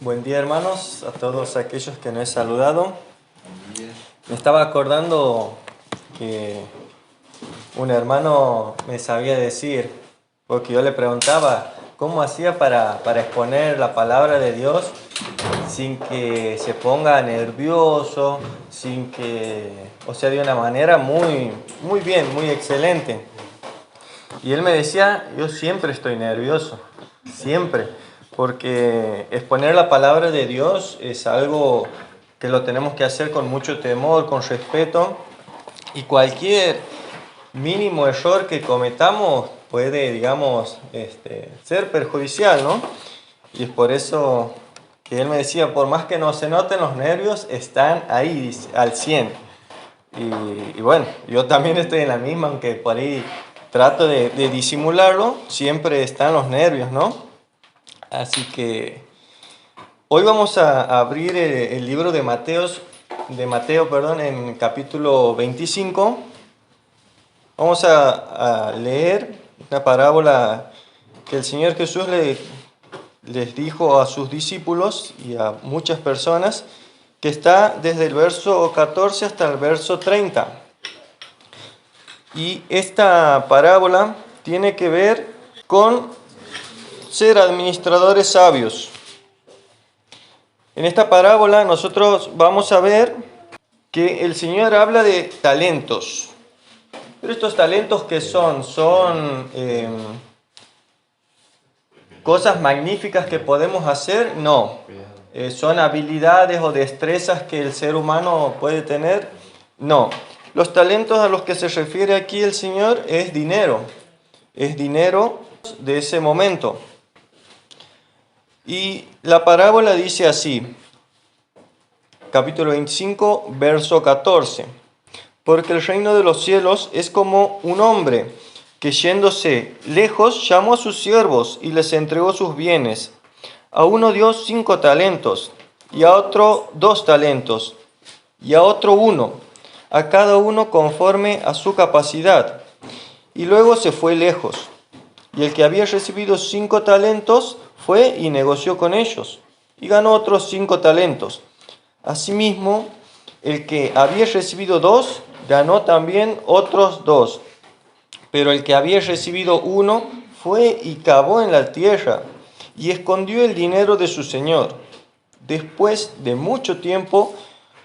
Buen día, hermanos, a todos aquellos que no he saludado. Me estaba acordando que un hermano me sabía decir, porque yo le preguntaba cómo hacía para exponer la palabra de Dios sin que se ponga nervioso, de una manera muy bien, muy excelente. Y él me decía, yo siempre estoy nervioso, siempre, porque exponer la palabra de Dios es algo que lo tenemos que hacer con mucho temor, con respeto, y cualquier mínimo error que cometamos puede, ser perjudicial, ¿no? Y es por eso que él me decía, por más que no se noten los nervios, están ahí al 100. Y bueno, yo también estoy en la misma, aunque por ahí trato de disimularlo, siempre están los nervios, ¿no? Así que hoy vamos a abrir el libro de Mateo, en capítulo 25. Vamos a leer una parábola que el Señor Jesús les dijo a sus discípulos y a muchas personas, que está desde el verso 14 hasta el verso 30. Y esta parábola tiene que ver con ser administradores sabios. En esta parábola nosotros vamos a ver que el Señor habla de talentos. Pero estos talentos, ¿qué son? ¿Son cosas magníficas que podemos hacer? No. ¿Son habilidades o destrezas que el ser humano puede tener? No. Los talentos a los que se refiere aquí el Señor es dinero de ese momento. Y la parábola dice así, capítulo 25, verso 14. Porque el reino de los cielos es como un hombre que yéndose lejos llamó a sus siervos y les entregó sus bienes. A uno dio 5 talentos, y a otro 2 talentos, y a otro 1, a cada uno conforme a su capacidad. Y luego se fue lejos. Y el que había recibido 5 talentos fue y negoció con ellos, y ganó otros 5 talentos. Asimismo, el que había recibido 2, ganó también otros 2. Pero el que había recibido 1 fue y cavó en la tierra, y escondió el dinero de su señor. Después de mucho tiempo,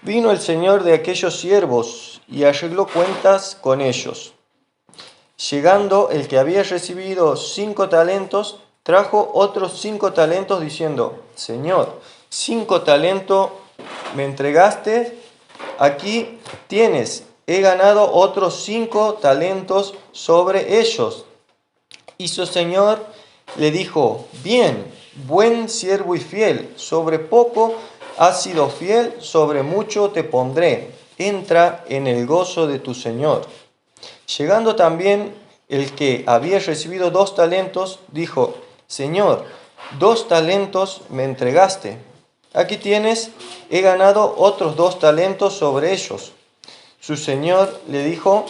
vino el señor de aquellos siervos, y arregló cuentas con ellos. Llegando el que había recibido 5 talentos, trajo otros 5 talentos, diciendo: Señor, 5 talentos me entregaste, aquí tienes, he ganado otros 5 talentos sobre ellos. Y su señor le dijo: Bien, buen siervo y fiel, sobre poco has sido fiel, sobre mucho te pondré, entra en el gozo de tu señor. Llegando también el que había recibido 2 talentos, dijo: Señor, 2 talentos me entregaste, aquí tienes, he ganado otros 2 talentos sobre ellos. Su señor le dijo: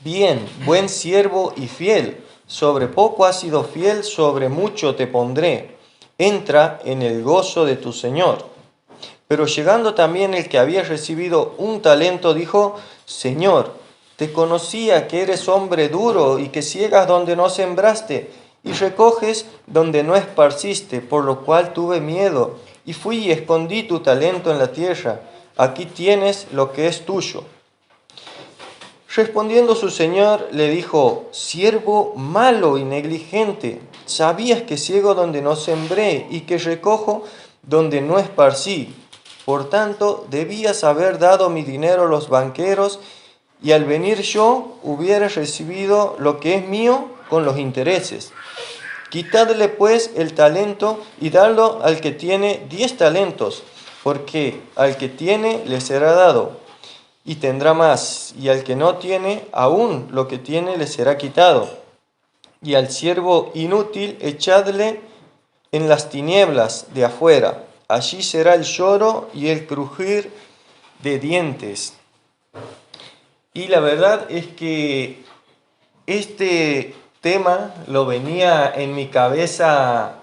Bien, buen siervo y fiel, sobre poco has sido fiel, sobre mucho te pondré, entra en el gozo de tu señor. Pero llegando también el que había recibido 1 talento, dijo: Señor, te conocía que eres hombre duro y que ciegas donde no sembraste y recoges donde no esparciste, por lo cual tuve miedo y fui y escondí tu talento en la tierra. Aquí tienes lo que es tuyo. Respondiendo su señor le dijo: Siervo malo y negligente, sabías que ciego donde no sembré y que recojo donde no esparcí. Por tanto, debías haber dado mi dinero a los banqueros, y al venir yo hubiera recibido lo que es mío con los intereses. Quitadle pues el talento y dadlo al que tiene 10 talentos, porque al que tiene le será dado, y tendrá más, y al que no tiene, aún lo que tiene le será quitado. Y al siervo inútil echadle en las tinieblas de afuera. Allí será el lloro y el crujir de dientes. Y la verdad es que este tema lo venía en mi cabeza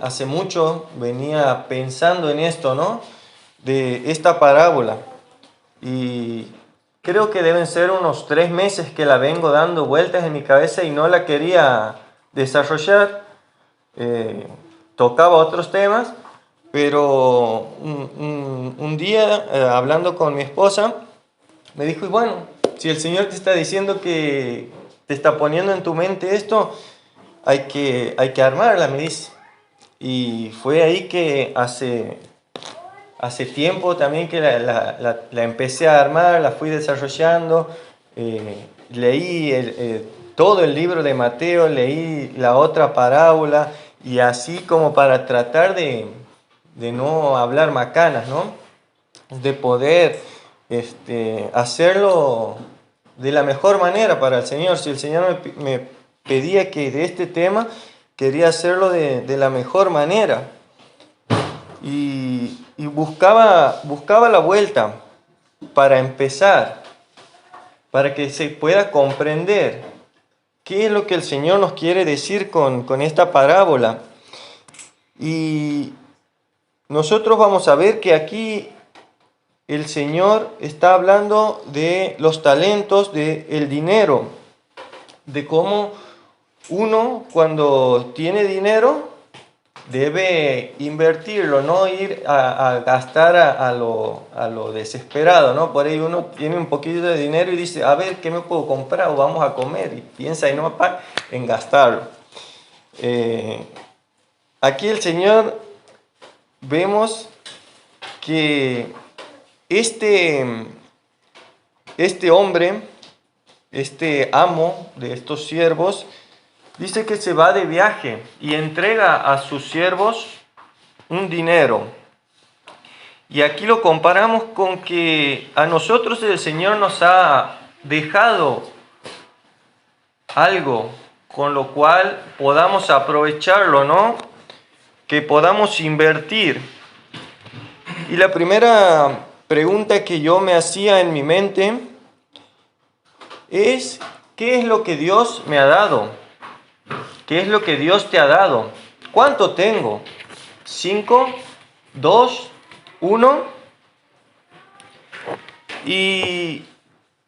hace mucho venía pensando en esto, ¿no? De esta parábola. Y creo que deben ser unos 3 meses que la vengo dando vueltas en mi cabeza y no la quería desarrollar. Tocaba otros temas, pero un día, hablando con mi esposa, me dijo, y bueno, si el Señor te está diciendo que te está poniendo en tu mente esto, hay que armarla, me dice. Y fue ahí que hace tiempo también que la empecé a armar, la fui desarrollando. Leí todo el libro de Mateo, leí la otra parábola, y así como para tratar de no hablar macanas, ¿no? De poder hacerlo de la mejor manera para el Señor. Si el Señor me pedía que de este tema, quería hacerlo de la mejor manera. Y buscaba la vuelta para empezar, para que se pueda comprender qué es lo que el Señor nos quiere decir con esta parábola. Y nosotros vamos a ver que aquí el Señor está hablando de los talentos, del dinero, de cómo uno cuando tiene dinero debe invertirlo, no ir a gastar a lo desesperado, ¿no? Por ahí uno tiene un poquito de dinero y dice, a ver, ¿qué me puedo comprar? O vamos a comer, y piensa en gastarlo. Aquí el Señor, vemos que este hombre, este amo de estos siervos, dice que se va de viaje y entrega a sus siervos un dinero. Y aquí lo comparamos con que a nosotros el Señor nos ha dejado algo con lo cual podamos aprovecharlo, ¿no? Que podamos invertir. Y la primera pregunta que yo me hacía en mi mente es, ¿qué es lo que Dios me ha dado? ¿Qué es lo que Dios te ha dado? ¿Cuánto tengo? ¿5? ¿2? ¿1? Y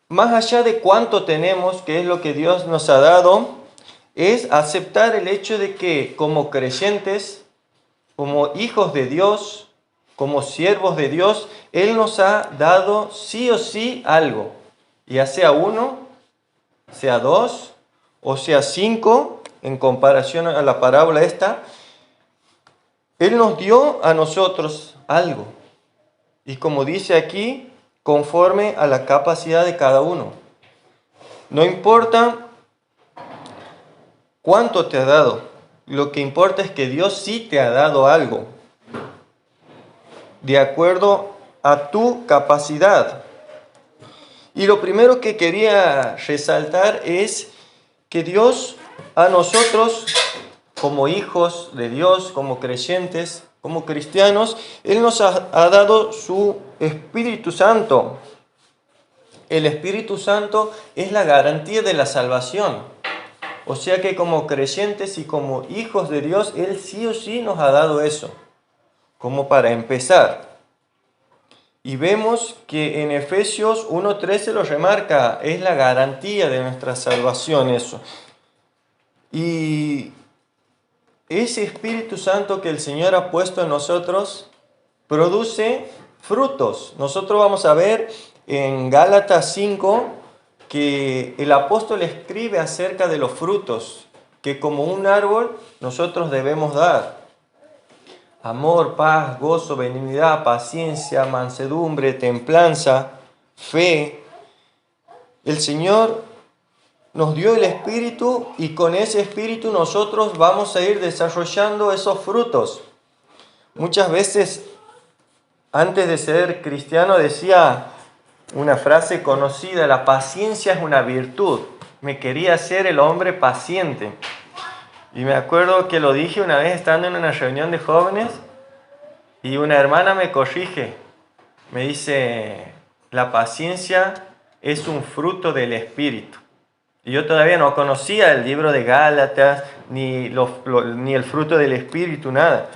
más allá de cuánto tenemos, qué es lo que Dios nos ha dado, es aceptar el hecho de que como creyentes, como hijos de Dios, como siervos de Dios, Él nos ha dado sí o sí algo. Ya sea 1, sea 2 o sea 5, en comparación a la parábola esta, Él nos dio a nosotros algo. Y como dice aquí, conforme a la capacidad de cada uno. No importa cuánto te ha dado, lo que importa es que Dios sí te ha dado algo, de acuerdo a tu capacidad. Y lo primero que quería resaltar es que Dios a nosotros, como hijos de Dios, como creyentes, como cristianos, Él nos ha dado su Espíritu Santo. El Espíritu Santo es la garantía de la salvación. O sea que como creyentes y como hijos de Dios, Él sí o sí nos ha dado eso, como para empezar. Y vemos que en Efesios 1:13 lo remarca, es la garantía de nuestra salvación eso. Y ese Espíritu Santo que el Señor ha puesto en nosotros produce frutos. Nosotros vamos a ver en Gálatas 5 que el apóstol escribe acerca de los frutos que como un árbol nosotros debemos dar. Amor, paz, gozo, benignidad, paciencia, mansedumbre, templanza, fe. El Señor nos dio el Espíritu y con ese Espíritu nosotros vamos a ir desarrollando esos frutos. Muchas veces, antes de ser cristiano, decía una frase conocida, la paciencia es una virtud. Me quería ser el hombre paciente. Y me acuerdo que lo dije una vez estando en una reunión de jóvenes y una hermana me corrige. Me dice, la paciencia es un fruto del Espíritu. Y yo todavía no conocía el libro de Gálatas, ni el fruto del Espíritu, nada.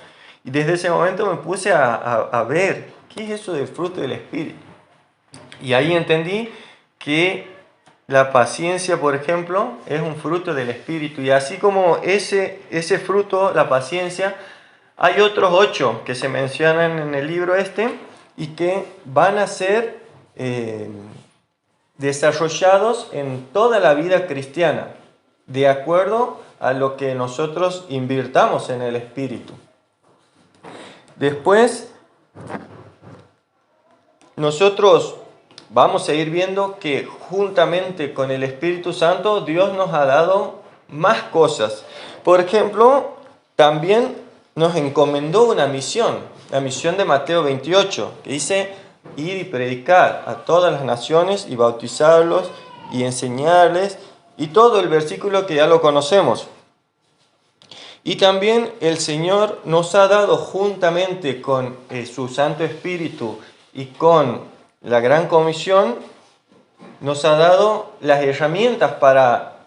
Y desde ese momento me puse a ver, ¿qué es eso del fruto del Espíritu? Y ahí entendí que la paciencia, por ejemplo, es un fruto del Espíritu. Y así como ese fruto, la paciencia, hay otros 8 que se mencionan en el libro y que van a ser desarrollados en toda la vida cristiana, de acuerdo a lo que nosotros invirtamos en el Espíritu. Después, nosotros vamos a ir viendo que juntamente con el Espíritu Santo Dios nos ha dado más cosas. Por ejemplo, también nos encomendó una misión, la misión de Mateo 28, que dice ir y predicar a todas las naciones y bautizarlos y enseñarles, y todo el versículo que ya lo conocemos. Y también el Señor nos ha dado juntamente con su Santo Espíritu y con la Gran Comisión, nos ha dado las herramientas para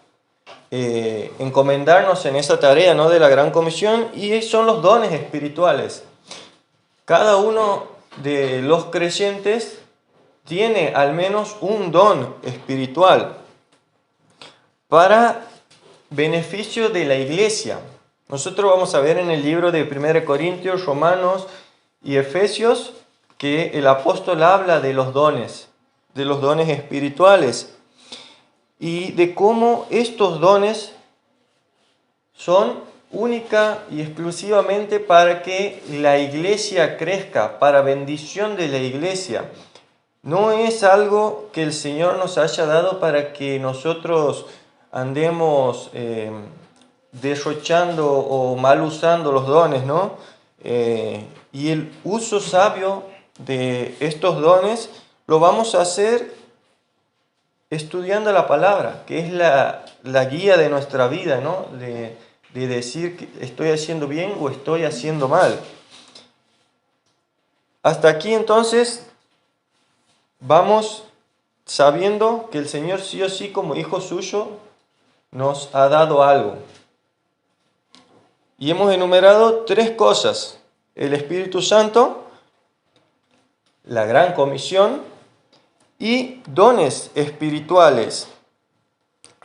encomendarnos en esa tarea, ¿no?, de la Gran Comisión, y son los dones espirituales. Cada uno de los creyentes tiene al menos un don espiritual para beneficio de la iglesia. Nosotros vamos a ver en el libro de 1 Corintios, Romanos y Efesios que el apóstol habla de los dones espirituales y de cómo estos dones son única y exclusivamente para que la iglesia crezca, para bendición de la iglesia. No es algo que el Señor nos haya dado para que nosotros andemos derrochando o mal usando los dones, ¿no? Y el uso sabio de estos dones lo vamos a hacer estudiando la palabra, que es la guía de nuestra vida, ¿no? De decir que estoy haciendo bien o estoy haciendo mal. Hasta aquí entonces vamos sabiendo que el Señor sí o sí como hijo suyo nos ha dado algo. Y hemos enumerado 3 cosas: el Espíritu Santo, la Gran Comisión y dones espirituales.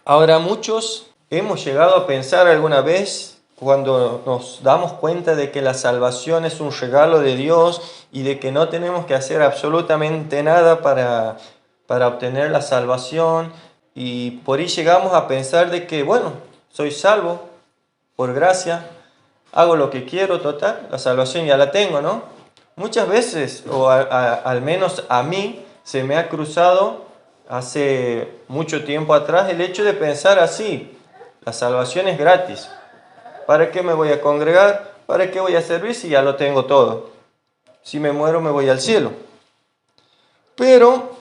Ahora, muchos hemos llegado a pensar alguna vez, cuando nos damos cuenta de que la salvación es un regalo de Dios y de que no tenemos que hacer absolutamente nada para obtener la salvación, y por ahí llegamos a pensar de que, bueno, soy salvo por gracia, hago lo que quiero, total, la salvación ya la tengo, ¿no? Muchas veces, o al menos a mí, se me ha cruzado hace mucho tiempo atrás el hecho de pensar así: la salvación es gratis. ¿Para qué me voy a congregar? ¿Para qué voy a servir si ya lo tengo todo? Si me muero me voy al cielo. Pero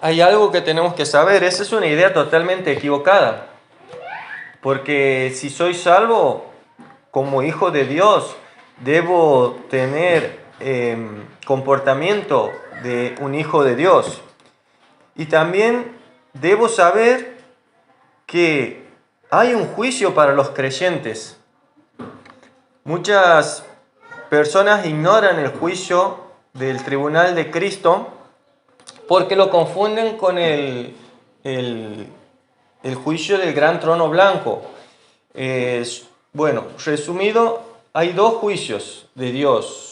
hay algo que tenemos que saber: esa es una idea totalmente equivocada. Porque si soy salvo como hijo de Dios, debo tener comportamiento de un hijo de Dios. Y también debo saber que hay un juicio para los creyentes. Muchas personas ignoran el juicio del tribunal de Cristo porque lo confunden con el juicio del gran trono blanco. Bueno, resumido, hay 2 juicios de Dios.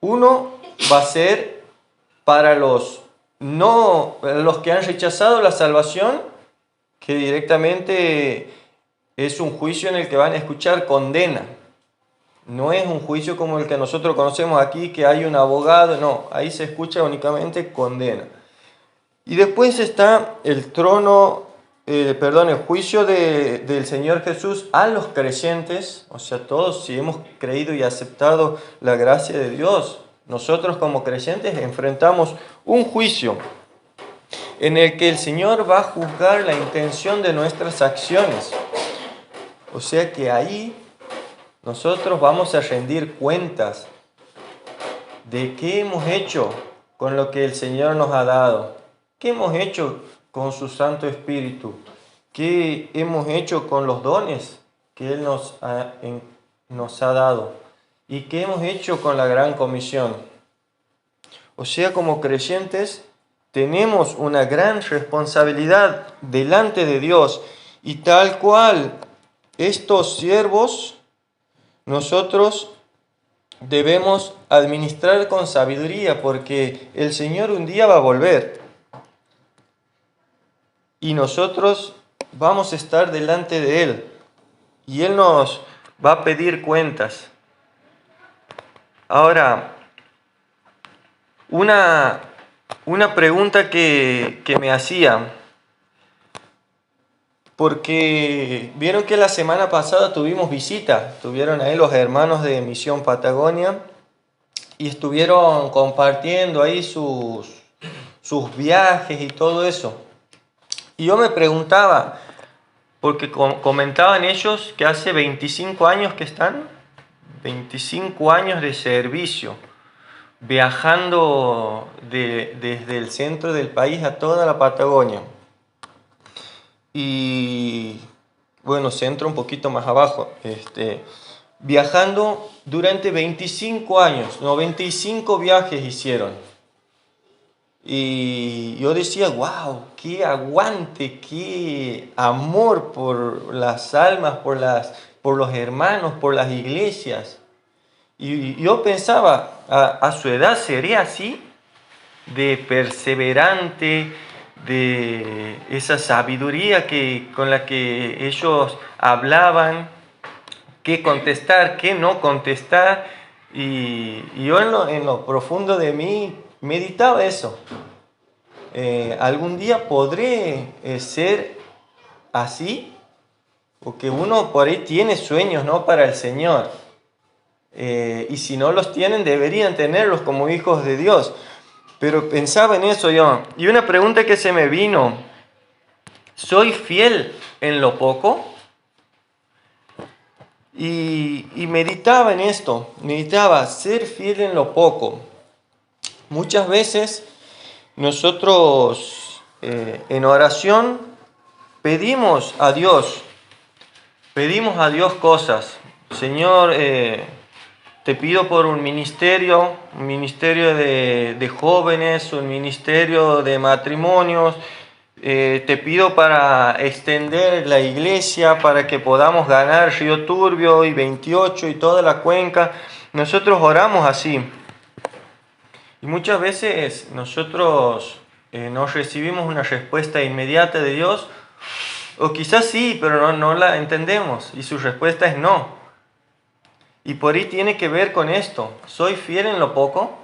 Uno va a ser para los que han rechazado la salvación, que directamente es un juicio en el que van a escuchar condena. No es un juicio como el que nosotros conocemos aquí, que hay un abogado, no, ahí se escucha únicamente condena. Y después está el juicio del Señor Jesús a los creyentes, o sea, todos, si hemos creído y aceptado la gracia de Dios, nosotros como creyentes enfrentamos un juicio en el que el Señor va a juzgar la intención de nuestras acciones. O sea que ahí nosotros vamos a rendir cuentas de qué hemos hecho con lo que el Señor nos ha dado, qué hemos hecho con su Santo Espíritu, ¿Qué hemos hecho con los dones que Él nos ha dado? ¿Y qué hemos hecho con la gran comisión? O sea, como creyentes, tenemos una gran responsabilidad delante de Dios y tal cual estos siervos, nosotros debemos administrar con sabiduría porque el Señor un día va a volver y nosotros vamos a estar delante de Él y Él nos va a pedir cuentas. Ahora, una pregunta que me hacía, porque vieron que la semana pasada tuvimos visita, estuvieron ahí los hermanos de Misión Patagonia y estuvieron compartiendo ahí sus viajes y todo eso. Y yo me preguntaba, porque comentaban ellos que hace 25 años que están, 25 años de servicio, viajando desde el centro del país a toda la Patagonia. Y bueno, centro un poquito más abajo, viajando durante 25 años, 95 viajes hicieron. Y yo decía, wow, qué aguante, qué amor por las almas, por los hermanos, por las iglesias. Y yo pensaba, a su edad sería así, de perseverante, de esa sabiduría con la que ellos hablaban, qué contestar, qué no contestar. Y yo en lo profundo de mí meditaba eso. ¿Algún día podré ser así? Porque uno por ahí tiene sueños, ¿no?, para el Señor. Y si no los tienen, deberían tenerlos como hijos de Dios. Pero pensaba en eso yo. Y una pregunta que se me vino: ¿soy fiel en lo poco? Y meditaba en esto, meditaba ser fiel en lo poco. Muchas veces nosotros en oración pedimos a Dios cosas. Señor, te pido por un ministerio de jóvenes, un ministerio de matrimonios. Te pido para extender la iglesia, para que podamos ganar Río Turbio y 28 y toda la cuenca. Nosotros oramos así. Y muchas veces nosotros no recibimos una respuesta inmediata de Dios, o quizás sí, pero no la entendemos, y su respuesta es no. Y por ahí tiene que ver con esto: ¿soy fiel en lo poco?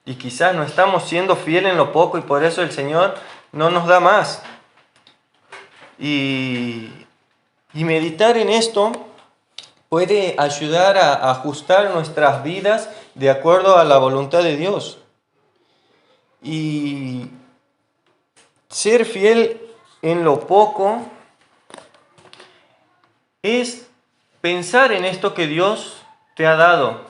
Y quizás no estamos siendo fieles en lo poco y por eso el Señor no nos da más. Y meditar en esto puede ayudar a ajustar nuestras vidas de acuerdo a la voluntad de Dios. Y ser fiel en lo poco es pensar en esto que Dios te ha dado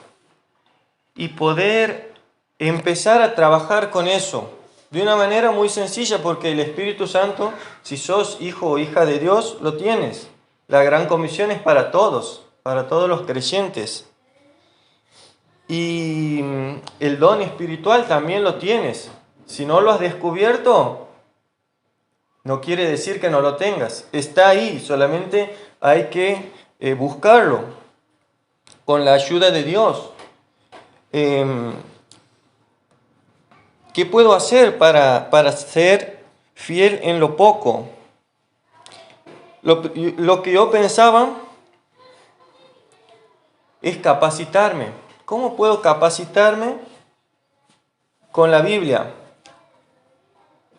y poder empezar a trabajar con eso de una manera muy sencilla, porque el Espíritu Santo, si sos hijo o hija de Dios, lo tienes. La gran comisión es para todos los creyentes. Y el don espiritual también lo tienes. Si no lo has descubierto, no quiere decir que no lo tengas. Está ahí, solamente hay que buscarlo con la ayuda de Dios. ¿Qué puedo hacer para ser fiel en lo poco? Lo que yo pensaba es capacitarme. ¿Cómo puedo capacitarme? Con la Biblia.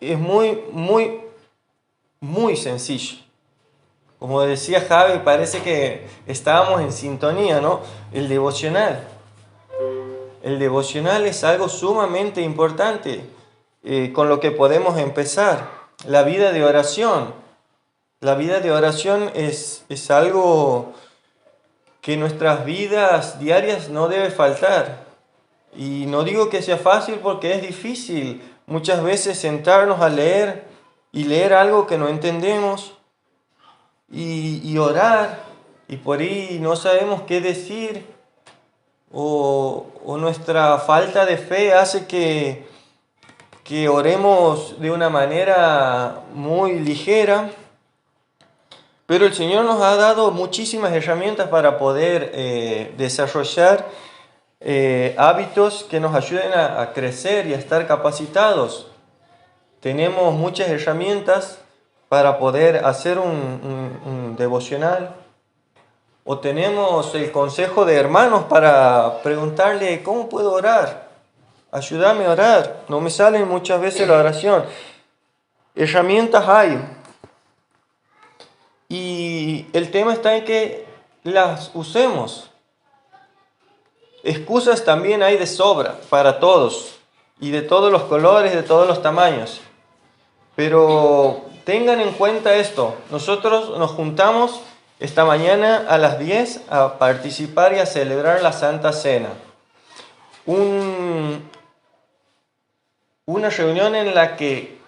Es muy sencillo. Como decía Javi, parece que estábamos en sintonía, ¿no? El devocional. El devocional es algo sumamente importante con lo que podemos empezar. La vida de oración. La vida de oración es algo que en nuestras vidas diarias no debe faltar. Y no digo que sea fácil porque es difícil muchas veces sentarnos a leer y leer algo que no entendemos y orar y por ahí no sabemos qué decir o nuestra falta de fe hace que oremos de una manera muy ligera. Pero el Señor nos ha dado muchísimas herramientas para poder desarrollar hábitos que nos ayuden a crecer y a estar capacitados. Tenemos muchas herramientas para poder hacer un devocional. O tenemos el consejo de hermanos para preguntarle, ¿cómo puedo orar? Ayúdame a orar. No me sale muchas veces la oración. Herramientas hay. Y el tema está en que las usemos. Excusas también hay de sobra para todos. Y de todos los colores, de todos los tamaños. Pero tengan en cuenta esto. Nosotros nos juntamos esta mañana a las 10 a participar y a celebrar la Santa Cena. Una reunión en la que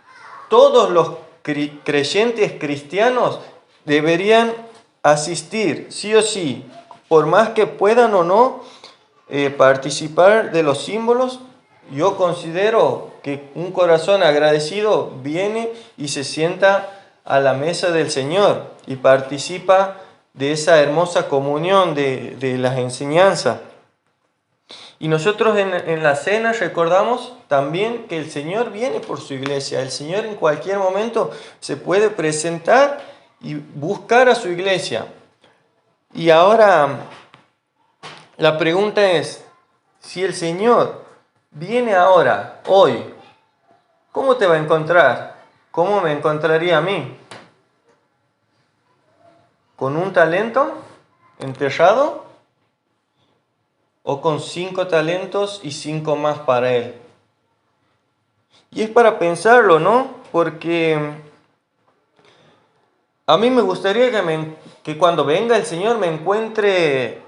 todos los creyentes cristianos deberían asistir, sí o sí, por más que puedan o no participar de los símbolos. Yo considero que un corazón agradecido viene y se sienta a la mesa del Señor y participa de esa hermosa comunión de las enseñanzas. Y nosotros en la cena recordamos también que el Señor viene por su iglesia. El Señor en cualquier momento se puede presentar y buscar a su iglesia. Y ahora la pregunta es, si el Señor viene ahora, hoy, ¿cómo te va a encontrar? ¿Cómo me encontraría a mí? ¿Con un talento enterrado? ¿O con 5 talentos y 5 más para Él? Y es para pensarlo, ¿no? Porque a mí me gustaría que cuando venga el Señor me encuentre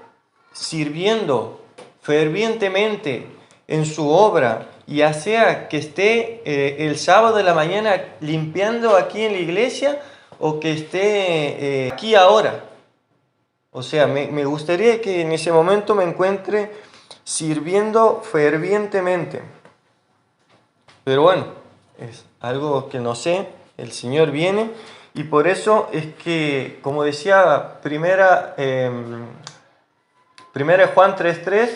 sirviendo fervientemente en su obra, ya sea que esté el sábado de la mañana limpiando aquí en la iglesia o que esté aquí ahora. O sea, me gustaría que en ese momento me encuentre sirviendo fervientemente. Pero bueno, es algo que no sé, el Señor viene y por eso es que, como decía primera Juan 3:3,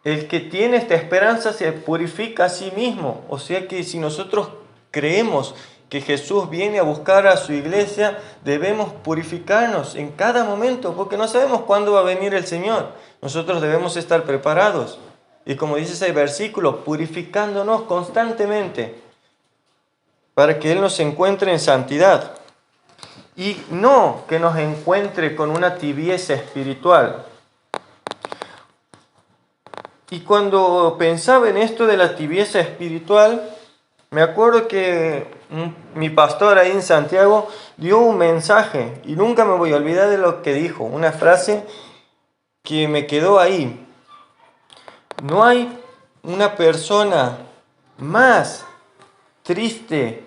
el que tiene esta esperanza se purifica a sí mismo. O sea que si nosotros creemos que Jesús viene a buscar a su iglesia, debemos purificarnos en cada momento, porque no sabemos cuándo va a venir el Señor. Nosotros debemos estar preparados. Y como dice ese versículo, purificándonos constantemente, para que Él nos encuentre en santidad. Y no que nos encuentre con una tibieza espiritual. Y cuando pensaba en esto de la tibieza espiritual, me acuerdo que mi pastor ahí en Santiago dio un mensaje y nunca me voy a olvidar de lo que dijo, una frase que me quedó ahí. No hay una persona más triste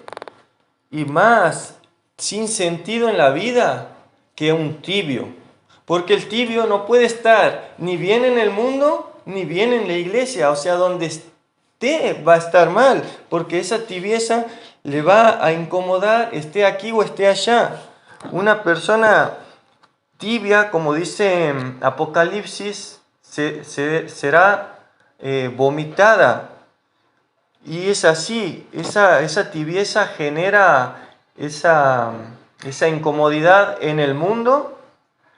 y más sin sentido en la vida que un tibio, porque el tibio no puede estar ni bien en el mundo ni bien en la iglesia, o sea, donde esté va a estar mal, porque esa tibieza le va a incomodar, esté aquí o esté allá. Una persona tibia, como dice Apocalipsis, será vomitada. Y es así, esa tibieza genera esa incomodidad en el mundo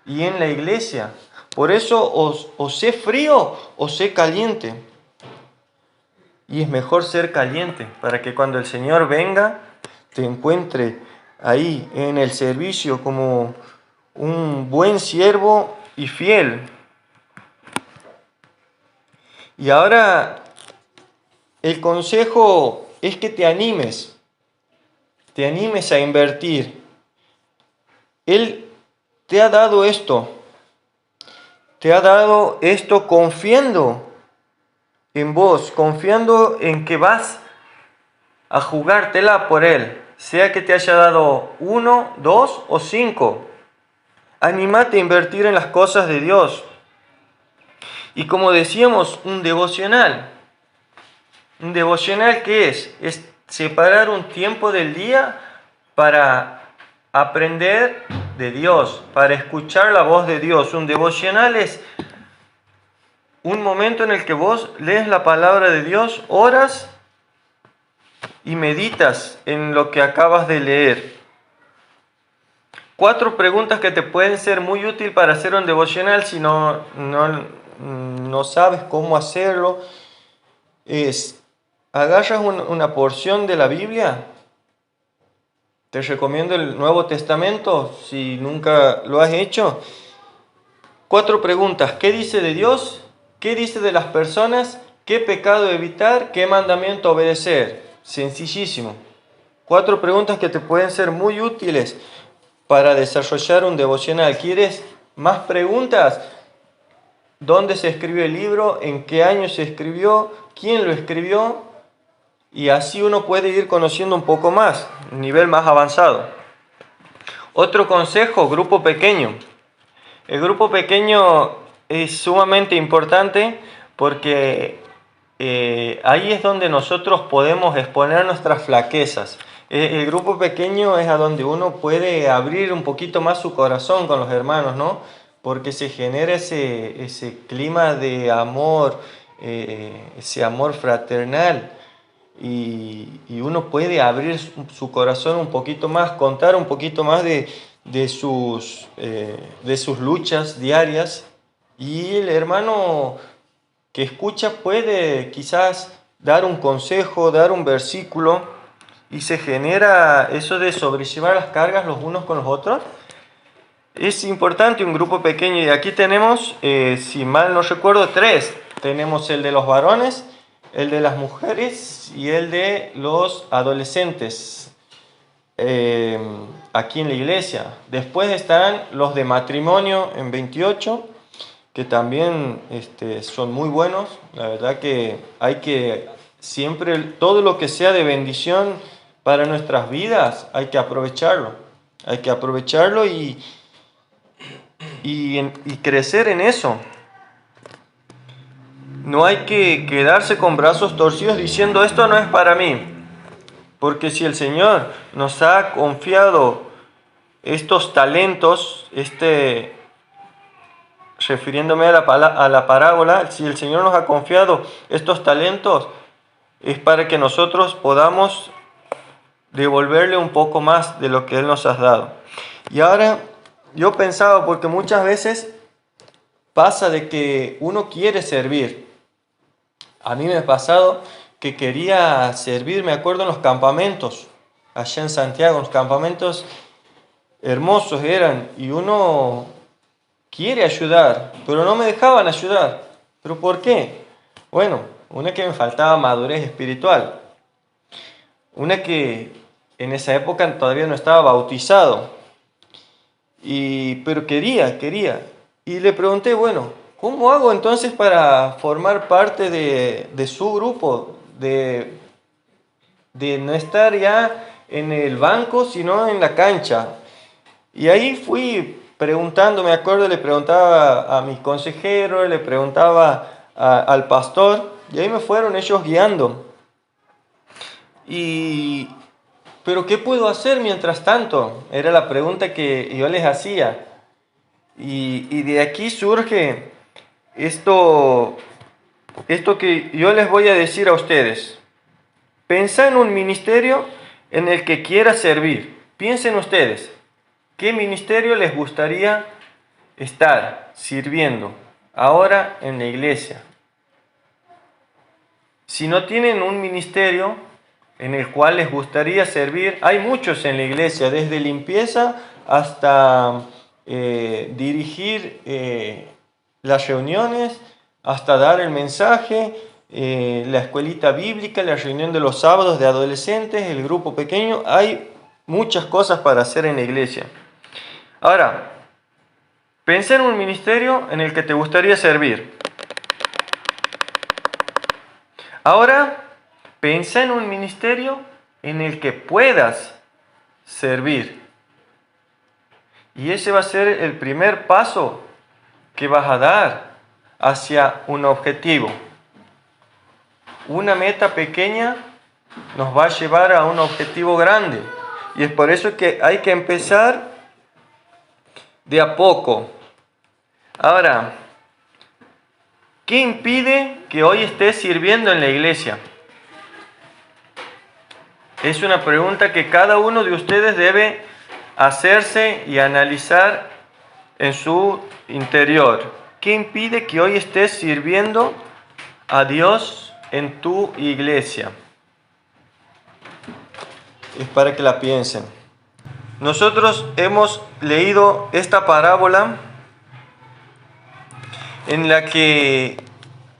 y en la iglesia. Por eso o sé frío o sé caliente. Y es mejor ser caliente para que cuando el Señor venga te encuentre ahí en el servicio como un buen siervo y fiel. Y ahora el consejo es que te animes a invertir. Él te ha dado esto confiando en vos, confiando en que vas a jugártela por Él. sea que te haya dado 1, 2 o 5. Anímate a invertir en las cosas de Dios. Y como decíamos, un devocional. ¿Un devocional qué es? Es separar un tiempo del día para aprender de Dios, para escuchar la voz de Dios. Un devocional es un momento en el que vos lees la palabra de Dios, oras y meditas en lo que acabas de leer. 4 preguntas que te pueden ser muy útil para hacer un devocional si no sabes cómo hacerlo. Agarras una porción de la Biblia. Te recomiendo el Nuevo Testamento si nunca lo has hecho. 4 preguntas. ¿Qué dice de Dios? ¿Qué dice de las personas? ¿Qué pecado evitar? ¿Qué mandamiento obedecer? Sencillísimo. 4 preguntas que te pueden ser muy útiles para desarrollar un devocional. ¿Quieres más preguntas? ¿Dónde se escribió el libro? ¿En qué año se escribió? ¿Quién lo escribió? Y así uno puede ir conociendo un poco más, un nivel más avanzado. Otro consejo, grupo pequeño. El grupo pequeño es sumamente importante porque ahí es donde nosotros podemos exponer nuestras flaquezas. El grupo pequeño es a donde uno puede abrir un poquito más su corazón con los hermanos, ¿no? Porque se genera ese clima de amor, ese amor fraternal. Y uno puede abrir su corazón un poquito más, contar un poquito más de sus luchas diarias. Y el hermano que escucha puede quizás dar un consejo, dar un versículo, y se genera eso de sobrellevar las cargas los unos con los otros. Es importante un grupo pequeño, y aquí tenemos, si mal no recuerdo, 3. Tenemos el de los varones, el de las mujeres y el de los adolescentes aquí en la iglesia. Después están los de matrimonio en 28, que también son muy buenos. La verdad que hay que siempre, todo lo que sea de bendición para nuestras vidas, hay que aprovecharlo. Hay que aprovecharlo y crecer en eso. No hay que quedarse con brazos torcidos diciendo esto no es para mí. Porque si el Señor nos ha confiado estos talentos, refiriéndome a la parábola, si el Señor nos ha confiado estos talentos, es para que nosotros podamos devolverle un poco más de lo que Él nos ha dado. Y ahora yo pensaba, porque muchas veces pasa de que uno quiere servir. A mí me ha pasado que quería servir, me acuerdo en los campamentos, allá en Santiago, los campamentos hermosos eran, y uno quiere ayudar, pero no me dejaban ayudar. ¿Pero por qué? Bueno, una que me faltaba madurez espiritual, una que en esa época todavía no estaba bautizado, pero quería. Y le pregunté, bueno, ¿cómo hago entonces para formar parte de su grupo? De no estar ya en el banco, sino en la cancha. Y ahí fui preguntando, me acuerdo, le preguntaba a mis consejeros, le preguntaba al pastor, y ahí me fueron ellos guiando. ¿Pero qué puedo hacer mientras tanto? Era la pregunta que yo les hacía. Y de aquí surge esto que yo les voy a decir a ustedes. Pensá en un ministerio en el que quieras servir. Piensen ustedes, ¿qué ministerio les gustaría estar sirviendo ahora en la iglesia? Si no tienen un ministerio en el cual les gustaría servir, hay muchos en la iglesia, desde limpieza hasta dirigir las reuniones, hasta dar el mensaje, la escuelita bíblica, la reunión de los sábados de adolescentes, el grupo pequeño. Hay muchas cosas para hacer en la iglesia. Ahora, pensé en un ministerio en el que te gustaría servir. Ahora, pensá en un ministerio en el que puedas servir. Y ese va a ser el primer paso que vas a dar hacia un objetivo. Una meta pequeña nos va a llevar a un objetivo grande. Y es por eso que hay que empezar de a poco. Ahora, ¿qué impide que hoy estés sirviendo en la iglesia? Es una pregunta que cada uno de ustedes debe hacerse y analizar en su interior. ¿Qué impide que hoy estés sirviendo a Dios en tu iglesia? Es para que la piensen. Nosotros hemos leído esta parábola en la que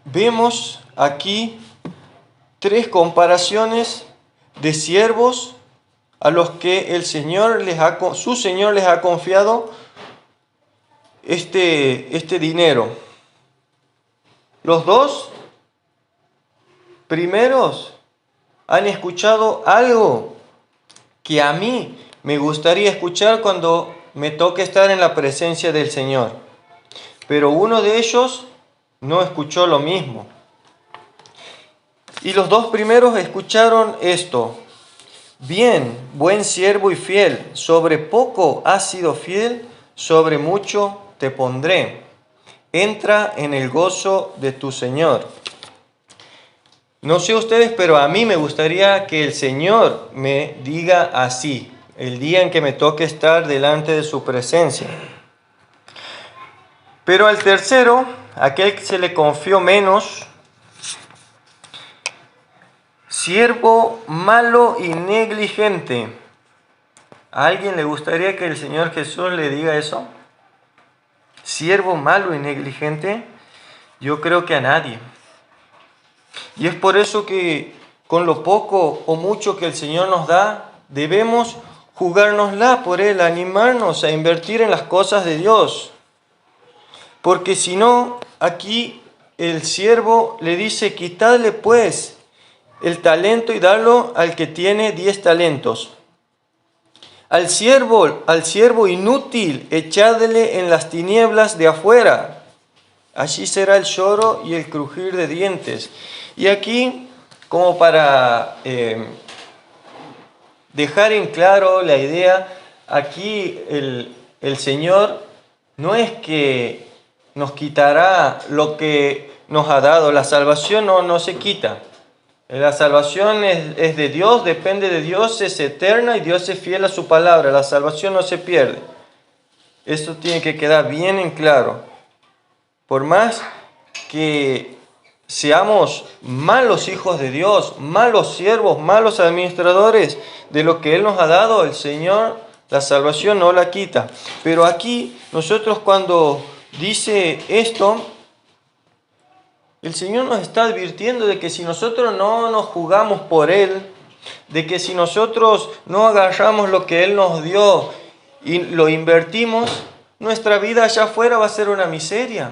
vemos aquí 3 comparaciones de siervos a los que su Señor les ha confiado este dinero. Los 2 primeros han escuchado algo que a mí me gustaría escuchar cuando me toque estar en la presencia del Señor. Pero uno de ellos no escuchó lo mismo. Y los 2 primeros escucharon esto: bien, buen siervo y fiel, sobre poco has sido fiel, sobre mucho te pondré. Entra en el gozo de tu Señor. No sé ustedes, pero a mí me gustaría que el Señor me diga así, el día en que me toque estar delante de su presencia. Pero al tercero, aquel que se le confió menos, siervo malo y negligente. ¿A alguien le gustaría que el Señor Jesús le diga eso? Siervo malo y negligente, yo creo que a nadie. Y es por eso que con lo poco o mucho que el Señor nos da, debemos jugárnosla por Él, animarnos a invertir en las cosas de Dios. Porque si no, aquí el siervo le dice: quitadle pues el talento y darlo al que tiene 10 talentos. Al siervo inútil, echadle en las tinieblas de afuera. Allí será el lloro y el crujir de dientes. Y aquí, como para dejar en claro la idea, aquí el Señor no es que nos quitará lo que nos ha dado. La salvación no se quita. La salvación es de Dios, depende de Dios, es eterna y Dios es fiel a su palabra. La salvación no se pierde. Esto tiene que quedar bien en claro. Por más que seamos malos hijos de Dios, malos siervos, malos administradores de lo que Él nos ha dado, el Señor, la salvación no la quita. Pero aquí nosotros, cuando dice esto, el Señor nos está advirtiendo de que si nosotros no nos jugamos por Él, de que si nosotros no agarramos lo que Él nos dio y lo invertimos, nuestra vida allá afuera va a ser una miseria.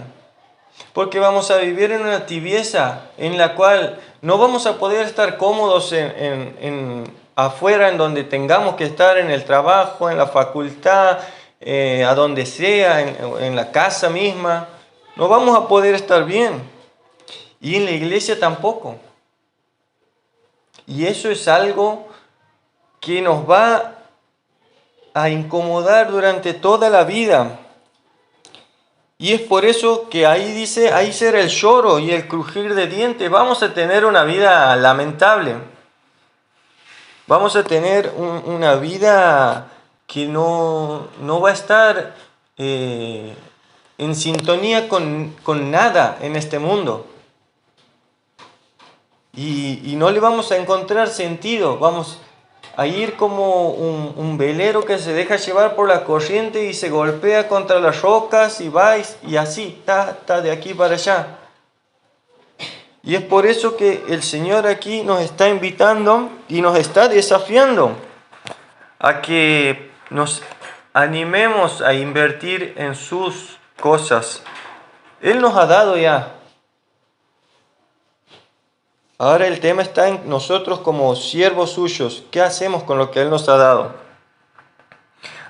Porque vamos a vivir en una tibieza en la cual no vamos a poder estar cómodos afuera, en donde tengamos que estar, en el trabajo, en la facultad, a donde sea, en la casa misma. No vamos a poder estar bien. Y en la iglesia tampoco. Y eso es algo que nos va a incomodar durante toda la vida. Y es por eso que ahí dice, ahí será el lloro y el crujir de dientes. Vamos a tener una vida lamentable. Vamos a tener una vida que no va a estar en sintonía con nada en este mundo. Y no le vamos a encontrar sentido. Vamos a ir como un velero que se deja llevar por la corriente y se golpea contra las rocas y va y así, está de aquí para allá. Y es por eso que el Señor aquí nos está invitando y nos está desafiando a que nos animemos a invertir en sus cosas. Él nos ha dado ya. Ahora el tema está en nosotros como siervos suyos. ¿Qué hacemos con lo que Él nos ha dado?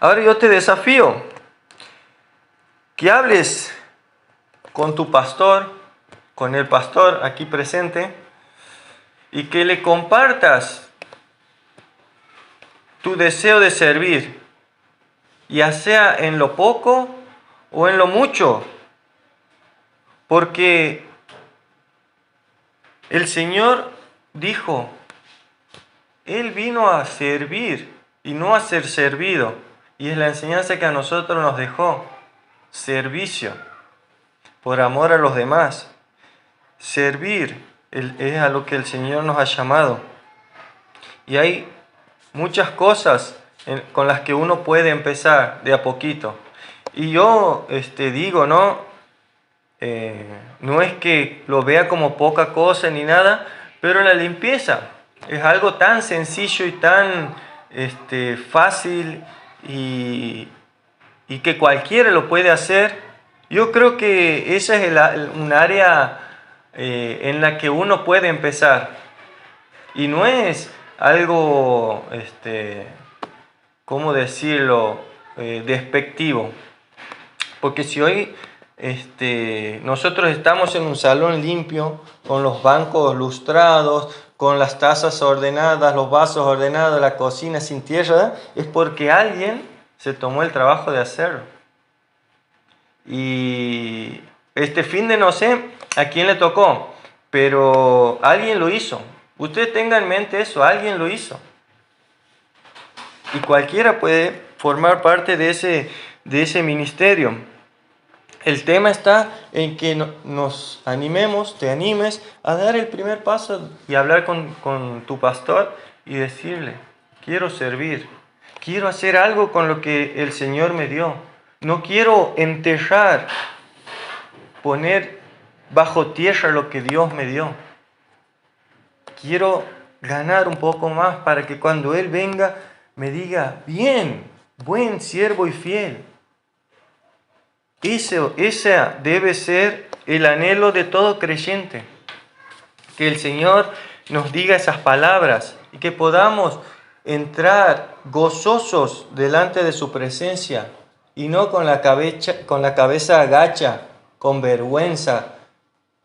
Ahora yo te desafío que hables con tu pastor, con el pastor aquí presente, y que le compartas tu deseo de servir, ya sea en lo poco o en lo mucho, porque el Señor dijo, Él vino a servir y no a ser servido, y es la enseñanza que a nosotros nos dejó, servicio, por amor a los demás. Servir es a lo que el Señor nos ha llamado. Y hay muchas cosas con las que uno puede empezar de a poquito. Y yo digo, ¿no? No es que lo vea como poca cosa ni nada, pero la limpieza es algo tan sencillo y tan fácil y que cualquiera lo puede hacer. Yo creo que esa es un área en la que uno puede empezar. Y no es algo, ¿cómo decirlo?, despectivo. Porque si hoy nosotros estamos en un salón limpio, con los bancos lustrados, con las tazas ordenadas, los vasos ordenados, la cocina sin tierra, es porque alguien se tomó el trabajo de hacerlo. Y este fin de no sé a quién le tocó, pero alguien lo hizo. Usted tenga en mente eso, alguien lo hizo. Y cualquiera puede formar parte de ese ministerio. El tema está en que nos animemos, te animes a dar el primer paso y hablar con tu pastor y decirle, quiero servir, quiero hacer algo con lo que el Señor me dio. No quiero enterrar, poner bajo tierra lo que Dios me dio. Quiero ganar un poco más para que cuando Él venga me diga, bien, buen siervo y fiel. Ese debe ser el anhelo de todo creyente. Que el Señor nos diga esas palabras y que podamos entrar gozosos delante de su presencia y no con la cabeza agacha, con vergüenza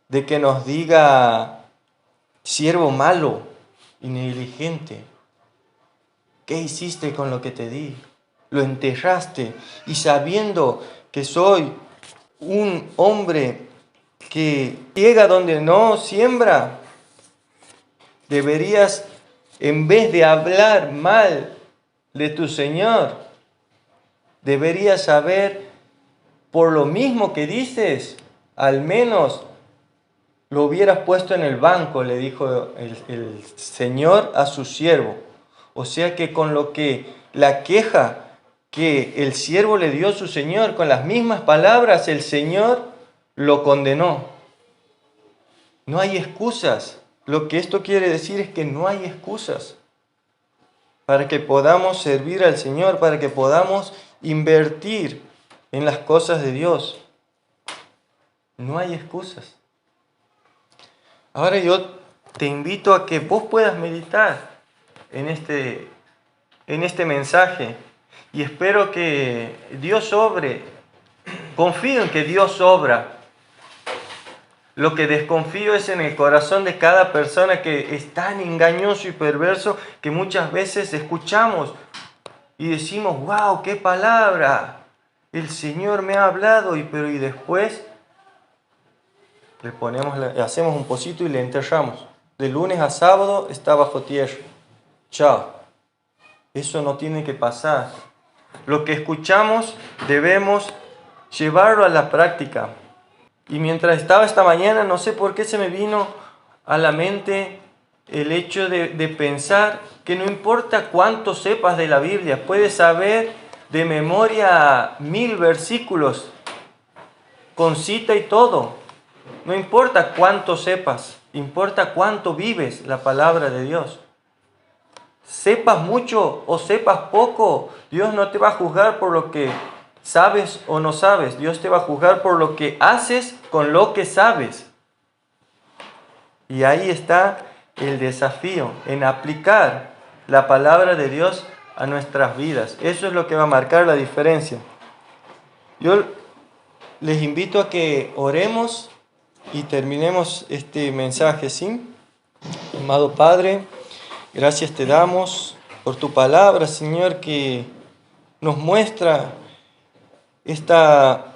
de que nos diga siervo malo y negligente. ¿Qué hiciste con lo que te di? Lo enterraste, y sabiendo que soy un hombre que ciega donde no siembra, deberías, en vez de hablar mal de tu Señor, deberías saber, por lo mismo que dices, al menos lo hubieras puesto en el banco, le dijo el Señor a su siervo. O sea que con lo que la queja que el siervo le dio a su Señor, con las mismas palabras, el Señor lo condenó. No hay excusas. Lo que esto quiere decir es que no hay excusas para que podamos servir al Señor, para que podamos invertir en las cosas de Dios. No hay excusas. Ahora yo te invito a que vos puedas meditar en este mensaje y espero que Dios obre. Confío en que Dios obra. Lo que desconfío es en el corazón de cada persona que es tan engañoso y perverso que muchas veces escuchamos y decimos, wow, qué palabra, el Señor me ha hablado, y después le hacemos un pocito y le enterramos. De lunes a sábado está bajo tierra. Chao. Eso no tiene que pasar. Lo que escuchamos debemos llevarlo a la práctica. Y mientras estaba esta mañana, no sé por qué se me vino a la mente el hecho de pensar que no importa cuánto sepas de la Biblia, puedes saber de memoria 1000 versículos, con cita y todo. No importa cuánto sepas, importa cuánto vives la palabra de Dios. Sepas mucho o sepas poco, Dios no te va a juzgar por lo que sabes o no sabes. Dios te va a juzgar por lo que haces con lo que sabes. Y ahí está el desafío, en aplicar la palabra de Dios a nuestras vidas. Eso es lo que va a marcar la diferencia. Yo les invito a que oremos y terminemos este mensaje, ¿sí? Amado Padre, gracias te damos por tu palabra, Señor, que nos muestra esta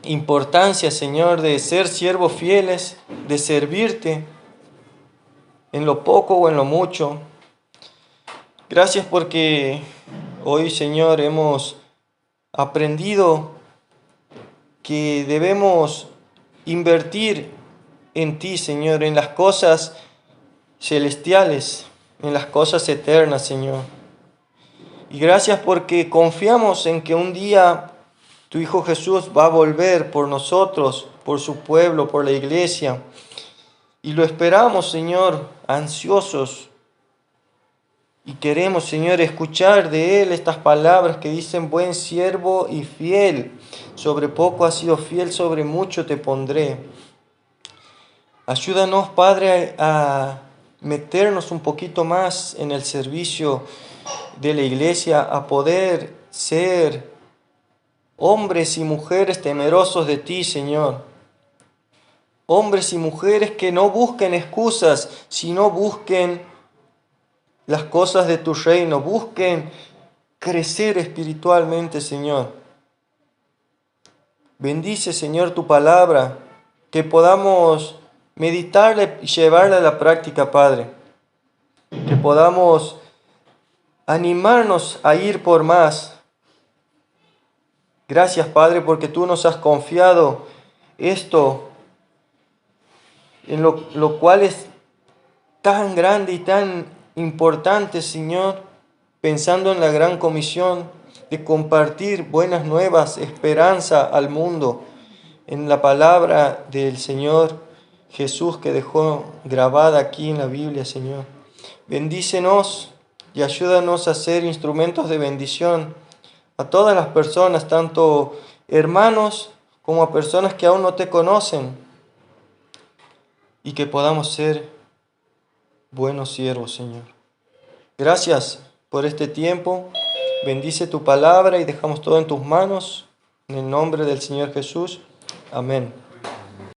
importancia, Señor, de ser siervos fieles, de servirte en lo poco o en lo mucho. Gracias porque hoy, Señor, hemos aprendido que debemos invertir en ti, Señor, en las cosas celestiales, en las cosas eternas, Señor. Y gracias porque confiamos en que un día tu Hijo Jesús va a volver por nosotros, por su pueblo, por la iglesia. Y lo esperamos, Señor, ansiosos. Y queremos, Señor, escuchar de Él estas palabras que dicen: buen siervo y fiel. Sobre poco has sido fiel, sobre mucho te pondré. Ayúdanos, Padre, a meternos un poquito más en el servicio de la iglesia, a poder ser hombres y mujeres temerosos de ti, Señor. Hombres y mujeres que no busquen excusas, sino busquen las cosas de tu reino, busquen crecer espiritualmente, Señor. Bendice, Señor, tu palabra, que podamos meditarla y llevarla a la práctica, Padre. Que podamos animarnos a ir por más. Gracias, Padre, porque tú nos has confiado esto, en lo cual es tan grande y tan importante, Señor, pensando en la gran comisión de compartir buenas nuevas, esperanza al mundo, en la palabra del Señor Jesús que dejó grabada aquí en la Biblia, Señor. Bendícenos y ayúdanos a ser instrumentos de bendición a todas las personas, tanto hermanos como a personas que aún no te conocen, y que podamos ser buenos siervos, Señor. Gracias por este tiempo. Bendice tu palabra y dejamos todo en tus manos. En el nombre del Señor Jesús. Amén.